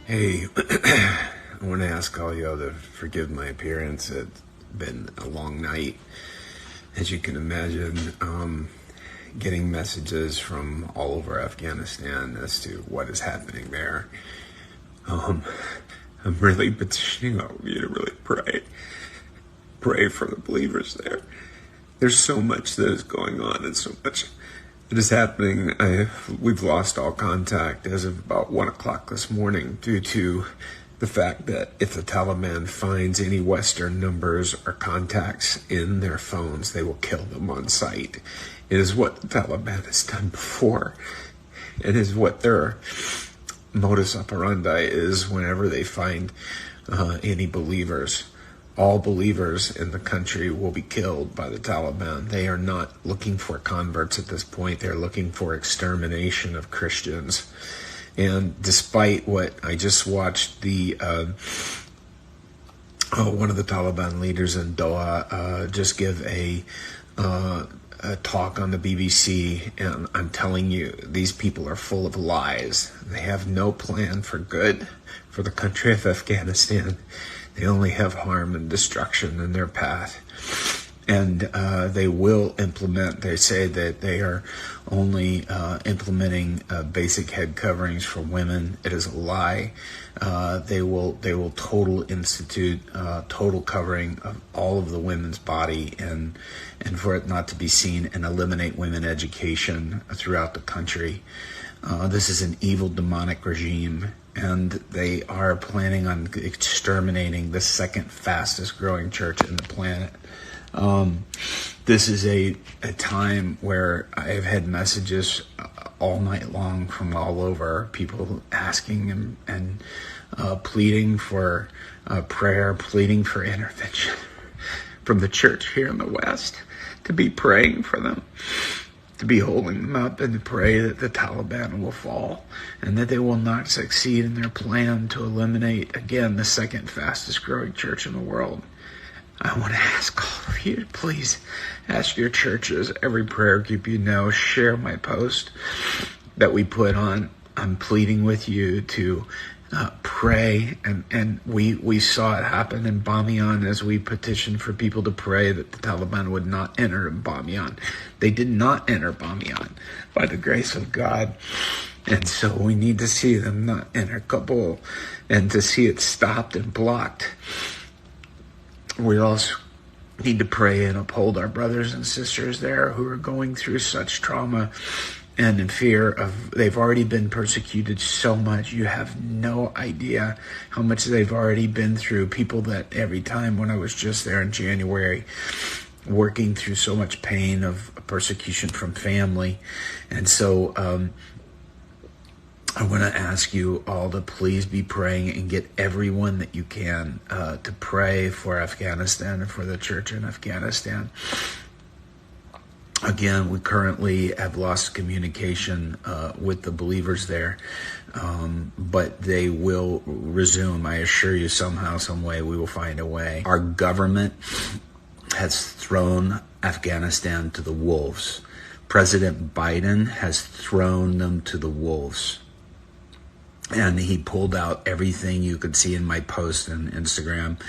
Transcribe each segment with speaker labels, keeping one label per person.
Speaker 1: Hey, I want to ask all y'all to forgive my appearance. It's been a long night, as you can imagine. Getting messages from all over Afghanistan as to what is happening there. I'm really petitioning all of you to really pray for the believers there. There's so much that is going on and so much that is happening. We've lost all contact as of about 1 o'clock this morning due to the fact that if the Taliban finds any Western numbers or contacts in their phones, they will kill them on sight. It is what the Taliban has done before. It is what their modus operandi is whenever they find any believers. All believers in the country will be killed by the Taliban. They are not looking for converts at this point. They're looking for extermination of Christians. And despite what I just watched, one of the Taliban leaders in Doha just give a talk on the BBC, and I'm telling you, these people are full of lies. They have no plan for good for the country of Afghanistan. They only have harm and destruction in their path. And they will implement, they say that they are only implementing basic head coverings for women. It is a lie. They will institute total covering of all of the women's body and for it not to be seen, and eliminate women education throughout the country. This is an evil, demonic regime, and they are planning on exterminating the second fastest growing church in the planet. This is a time where I have had messages all night long from all over, people asking and pleading for prayer, pleading for intervention from the church here in the West, to be praying for them, to be holding them up, and to pray that the Taliban will fall and that they will not succeed in their plan to eliminate, again, the second fastest growing church in the world. I want to ask all of you to please ask your churches, every prayer group you know, share my post that we put on. I'm pleading with you to pray, and we saw it happen in Bamiyan as we petitioned for people to pray that the Taliban would not enter Bamiyan. They did not enter Bamiyan by the grace of God, and so we need to see them not enter Kabul and to see it stopped and blocked. We also need to pray and uphold our brothers and sisters there who are going through such trauma and in fear of, they've already been persecuted so much. You have no idea how much they've already been through. People that every time when I was just there in January, working through so much pain of persecution from family. And so I want to ask you all to please be praying and get everyone that you can to pray for Afghanistan and for the church in Afghanistan. Again, we currently have lost communication with the believers there, but they will resume. I assure you, somehow, some way, we will find a way. Our government has thrown Afghanistan to the wolves. President Biden has thrown them to the wolves. And he pulled out everything you could see in my post on Instagram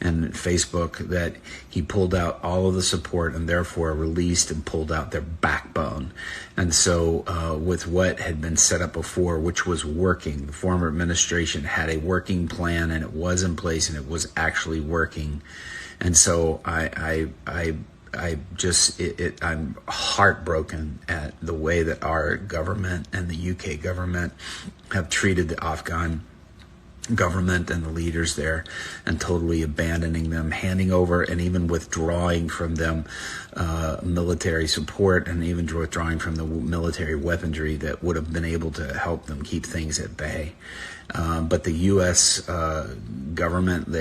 Speaker 1: and Facebook, that he pulled out all of the support and therefore released and pulled out their backbone. And so with what had been set up before, which was working, the former administration had a working plan and it was in place and it was actually working. And so I'm heartbroken at the way that our government and the UK government have treated the Afghan government and the leaders there, and totally abandoning them, handing over and even withdrawing from them military support, and even withdrawing from the military weaponry that would have been able to help them keep things at bay. But the U.S. government,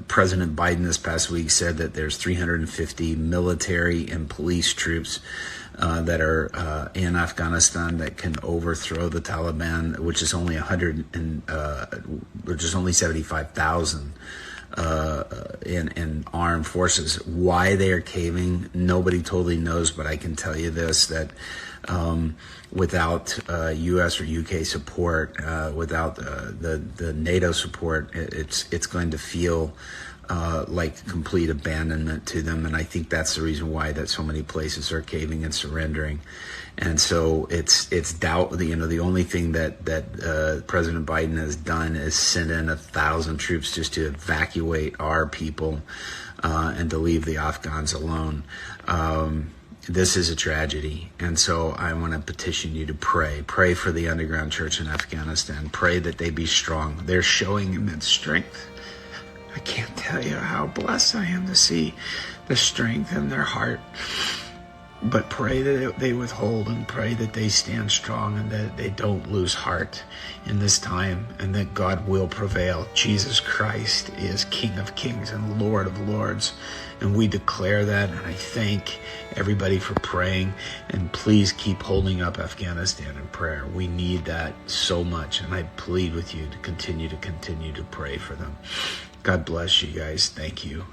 Speaker 1: President Biden this past week said that there's 350 military and police troops that are in Afghanistan that can overthrow the Taliban, which is only 75,000 in armed forces. Why they are caving, nobody totally knows, but I can tell you this, that
Speaker 2: Without U.S. or U.K. support, without the NATO support, it's going to feel like complete abandonment to them. And I think that's the reason why that so many places are caving and surrendering. And so it's doubt. The only thing that President Biden has done is send in 1,000 troops just to evacuate our people and to leave the Afghans alone. This is a tragedy. And so I want to petition you to pray for the underground church in Afghanistan. Pray that they be strong. They're showing immense strength. I can't tell you how blessed I am to see the strength in their heart. But pray that they withhold, and pray that they stand strong, and that they don't lose heart in this time, and that God will prevail. Jesus Christ is King of Kings and Lord of Lords, and we declare that. And I thank everybody for praying, and please keep holding up Afghanistan in prayer. We need that so much, and I plead with you to continue to pray for them. God bless you guys. Thank you.